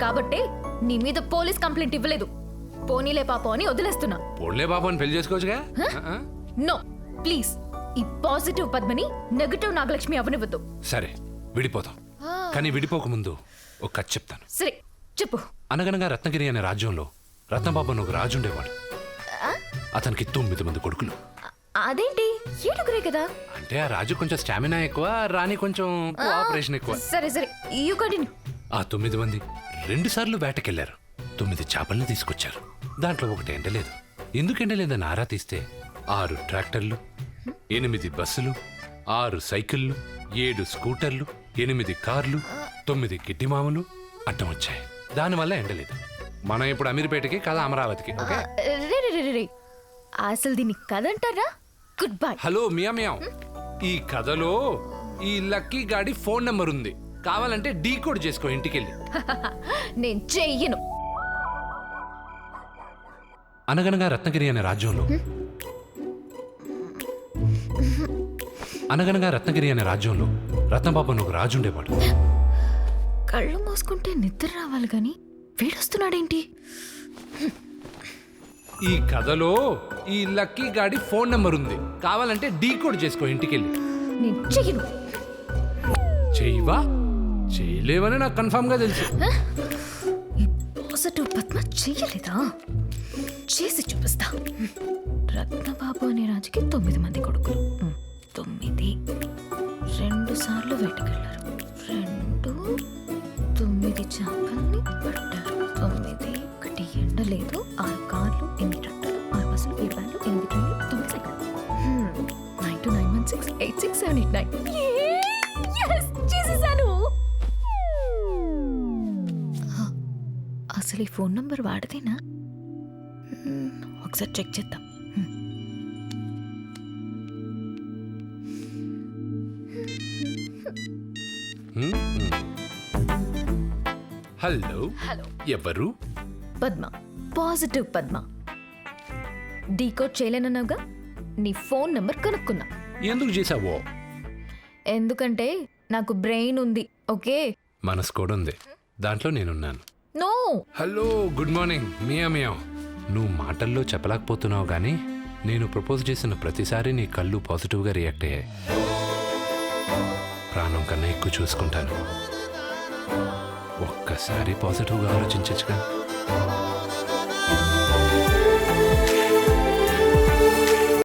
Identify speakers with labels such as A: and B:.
A: కాబట్టే నీ మీద పోలీస్ కంప్లైంట్ ఇవ్వలేదు. పోనీలే పాపం అని వదిలేస్తున్నా.
B: పోన్లే బాబు అని పెళ్లి చేసుకోవచ్చుగా.
A: నో ప్లీజ్, ఈ పాజిటివ్ పద్మని నెగటివ్ నాగలక్ష్మి అవనివ్వద్దు.
B: సరే విడిపోతాం, కానీ విడిపోకముందు ఒక కథ చెప్తాను.
A: సరే చెప్పు.
B: అనగనగా రత్నగిరి అనే రాజ్యంలో రత్నబాబు అని ఒక రాజు ఉండేవాడు. అతనికి 9 మంది కొడుకులు.
A: అదేంటి 7 కదా?
B: అంటే ఆ రాజు కొంచెం స్టామినా ఎక్కువ, రాణి కొంచెం ఆపరేషన్ ఎక్కువ.
A: సరే సరే యూ కంటిన్యూ.
B: ఆ 9 మంది 2 సార్లు వేటకెళ్లారు. 9 చేపల్ని తీసుకొచ్చారు. దాంట్లో ఒకటి ఎండలేదు. ఎందుకు ఎండలేదని ఆరా తీస్తే 6 ట్రాక్టర్లు, 8 బస్సులు, 6 సైకిళ్లు, 7 స్కూటర్లు, 8 కార్లు, 9 గిడ్డిమాములు అడ్డం వచ్చాయి. దానివల్ల ఎండలేదు. మనం ఇప్పుడు అమీర్పేటకి కదా అమరావతికి. ఓకే,
A: రే అసలు దీన్ని కదంటారా? Good bye.
B: హలో మియా మియా, ఈ కథలో ఈ లక్కీ గాడి ఫోన్ నెంబర్ ఉంది. కావాలంటే డీకోడ్ చేసుకో ఇంటికెళ్ళి.
A: నేను చెయ్యను.
B: అనగనగా రత్నగిరి అనే రాజ్యంలో రత్నబాబు అని ఒక రాజు ఉండేవాడు.
A: కళ్ళు మూసుకుంటే నిద్ర రావాలి గాని వీడొస్తున్నాడేంటి?
B: ఈ కథలో ఈ లక్కీ గాడి ఫోన్ నెంబర్ ఉంది. కావాలంటే డీకోడ్ చేసుకో ఇంటికెళ్ళి.
A: నేను చెయ్యను.
B: చెయ్యవా? చేయలేవని నాకు కన్ఫర్మ్ గా తెలుసు.
A: ఈ పాజిటివ్ పద్మ చెయ్యలేదా? చేసి చూపిస్తా. రత్నబాబు అనే రాజుకి 9 మంది కొడుకులు. 9 2 సార్లు వేటకెళ్లారు. 9 చేపల్ని పట్టారు. 9 ఒకటి ఎండలేదు. 6 కార్లు, 8 ట్రక్కులు, 6 బస్సులు, 7 వ్యాన్లు, 8 ట్రైన్లు, 9 సైకిల్. 9291686789. చేసేసాను. అసలు ఈ ఫోన్ నంబర్ వాడదేనా? ఒకసారి చెక్ చేద్దాం.
B: హలో
A: హలో,
B: ఎవరు?
A: పద్మ, పాజిటివ్ పద్మ. డీకోడ్ చేయలేనన్నావుగా, నీ ఫోన్ నంబర్ కనుక్కున్నా.
B: ఎందుకు చేసావో?
A: ఎందుకంటే నాకు బ్రెయిన్ ఉంది. ఓకే,
B: మనసు కూడా ఉంది. దాంట్లో నేనున్నాను.
A: నో.
B: హలో, గుడ్ మార్నింగ్ మియా మియా. నువ్వు మాటల్లో చెప్పలేకపోతున్నావు కానీ నేను ప్రపోజ్ చేసిన ప్రతిసారి నీ కళ్ళు పాజిటివ్గా రియాక్ట్ అయ్యాయి. ప్రాణం కన్నా ఎక్కువ చూసుకుంటాను. ఒక్కసారి పాజిటివ్గా ఆలోచించచ్చుగా.